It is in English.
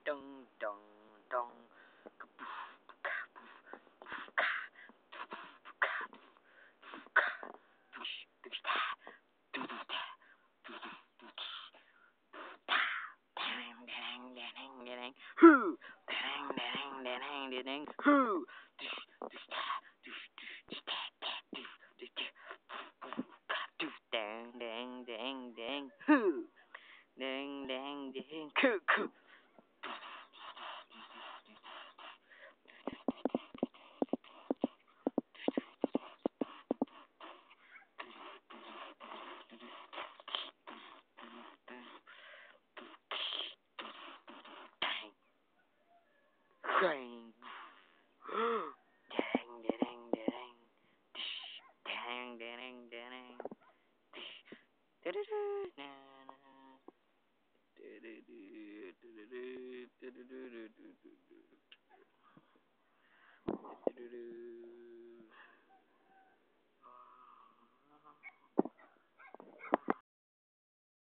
Dong dong dong. Who? Who? Dang dang dang dang. Who? Dang dang dang. Coo coo. Dang. Dang dang dang. Dang dang dang.